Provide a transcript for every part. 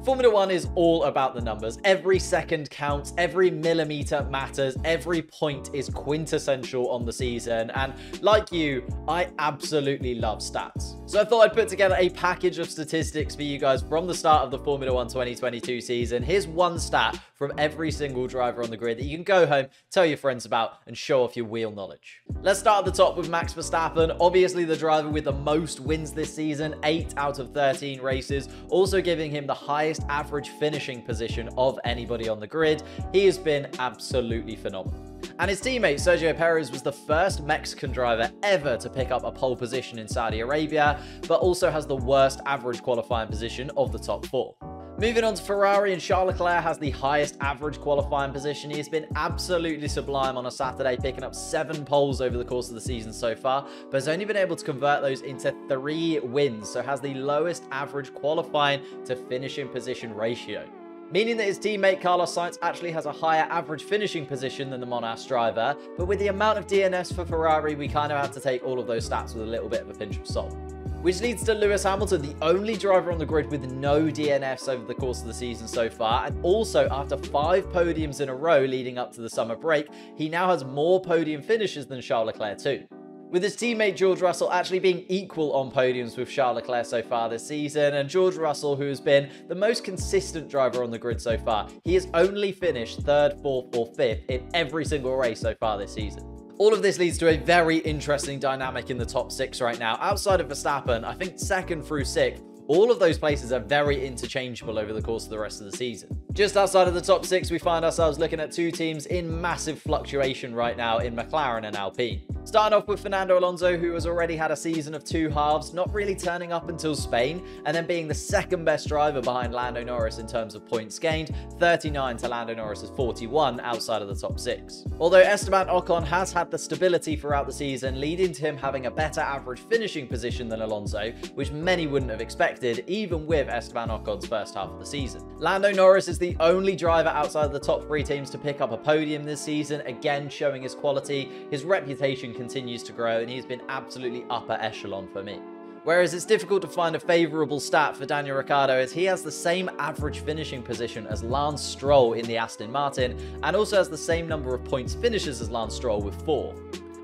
Formula One is all about the numbers. Every second counts, every millimeter matters, every point is quintessential on the season. And like you, I absolutely love stats. So I thought I'd put together a package of statistics for you guys from the start of the Formula One 2022 season. Here's one stat from every single driver on the grid that you can go home, tell your friends about, and show off your wheel knowledge. Let's start at the top with Max Verstappen, obviously the driver with the most wins this season, 8 out of 13 races, also giving him the highest average finishing position of anybody on the grid. He has been absolutely phenomenal. And his teammate Sergio Perez was the first Mexican driver ever to pick up a pole position in Saudi Arabia, but also has the worst average qualifying position of the top 4. Moving on to Ferrari, and Charles Leclerc has the highest average qualifying position. He has been absolutely sublime on a Saturday, picking up 7 poles over the course of the season so far, but has only been able to convert those into 3 wins, so has the lowest average qualifying to finishing position ratio. Meaning that his teammate Carlos Sainz actually has a higher average finishing position than the Monash driver, but with the amount of DNFs for Ferrari, we kind of have to take all of those stats with a little bit of a pinch of salt. Which leads to Lewis Hamilton, the only driver on the grid with no DNFs over the course of the season so far. And also, after 5 podiums in a row leading up to the summer break, he now has more podium finishes than Charles Leclerc too. With his teammate George Russell actually being equal on podiums with Charles Leclerc so far this season. And George Russell, who has been the most consistent driver on the grid so far, he has only finished 3rd, 4th or 5th in every single race so far this season. All of this leads to a very interesting dynamic in the top 6 right now. Outside of Verstappen, I think 2nd through 6th, all of those places are very interchangeable over the course of the rest of the season. Just outside of the top 6, we find ourselves looking at 2 teams in massive fluctuation right now in McLaren and Alpine. Starting off with Fernando Alonso, who has already had a season of 2 halves, not really turning up until Spain, and then being the 2nd best driver behind Lando Norris in terms of points gained, 39 to Lando Norris's 41 outside of the top 6. Although Esteban Ocon has had the stability throughout the season, leading to him having a better average finishing position than Alonso, which many wouldn't have expected, even with Esteban Ocon's first half of the season. Lando Norris is the only driver outside of the top 3 teams to pick up a podium this season, again showing his quality. His reputation continues to grow, and he's been absolutely upper echelon for me. Whereas it's difficult to find a favourable stat for Daniel Ricciardo, as he has the same average finishing position as Lance Stroll in the Aston Martin, and also has the same number of points finishes as Lance Stroll with 4.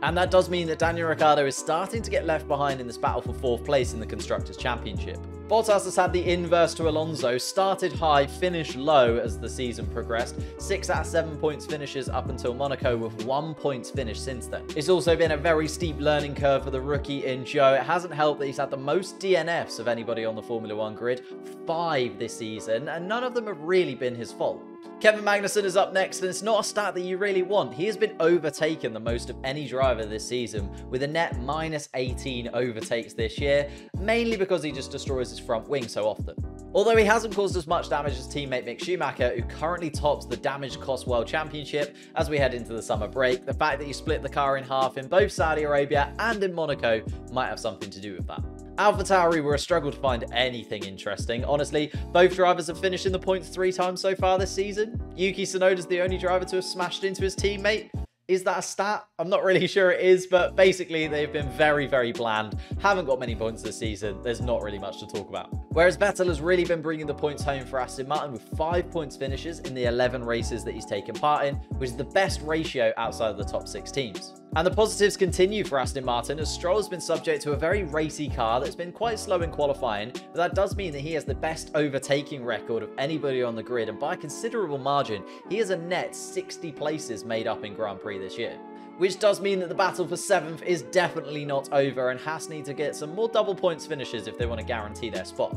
And that does mean that Daniel Ricciardo is starting to get left behind in this battle for 4th place in the Constructors' Championship. Bottas has had the inverse to Alonso, started high, finished low as the season progressed. 6 out of 7 points finishes up until Monaco, with 1 points finished since then. It's also been a very steep learning curve for the rookie in Zhou. It hasn't helped that he's had the most DNFs of anybody on the Formula One grid, 5 this season, and none of them have really been his fault. Kevin Magnussen is up next, and it's not a stat that you really want. He has been overtaken the most of any driver this season, with a net -18 overtakes this year, mainly because he just destroys his front wing so often. Although he hasn't caused as much damage as teammate Mick Schumacher, who currently tops the damage cost world championship as we head into the summer break, the fact that he split the car in half in both Saudi Arabia and in Monaco might have something to do with that. Alpha Tauri were a struggle to find anything interesting. Honestly, both drivers have finished in the points 3 times so far this season. Yuki Tsunoda's the only driver to have smashed into his teammate. Is that a stat? I'm not really sure it is, but basically they've been very, very bland. Haven't got many points this season. There's not really much to talk about. Whereas Vettel has really been bringing the points home for Aston Martin with 5 points finishes in the 11 races that he's taken part in, which is the best ratio outside of the top 6 teams. And the positives continue for Aston Martin, as Stroll has been subject to a very racy car that's been quite slow in qualifying, but that does mean that he has the best overtaking record of anybody on the grid, and by a considerable margin, he has a net 60 places made up in Grand Prix this year. Which does mean that the battle for 7th is definitely not over, and Haas need to get some more double points finishes if they want to guarantee their spot.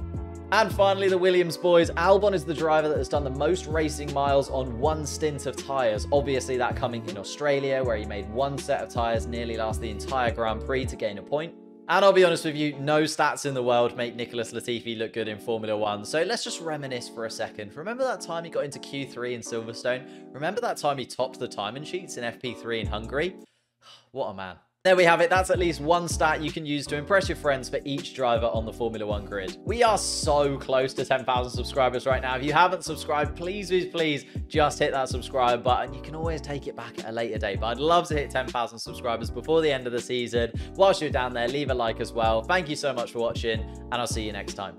And finally, the Williams boys. Albon is the driver that has done the most racing miles on 1 stint of tyres. Obviously, that coming in Australia, where he made 1 set of tyres, nearly last the entire Grand Prix to gain a point. And I'll be honest with you, no stats in the world make Nicholas Latifi look good in Formula One. So let's just reminisce for a second. Remember that time he got into Q3 in Silverstone? Remember that time he topped the timing sheets in FP3 in Hungary? What a man. There we have it. That's at least 1 stat you can use to impress your friends for each driver on the Formula One grid. We are so close to 10,000 subscribers right now. If you haven't subscribed, please just hit that subscribe button. You can always take it back at a later date, but I'd love to hit 10,000 subscribers before the end of the season. Whilst you're down there, leave a like as well. Thank you so much for watching, and I'll see you next time.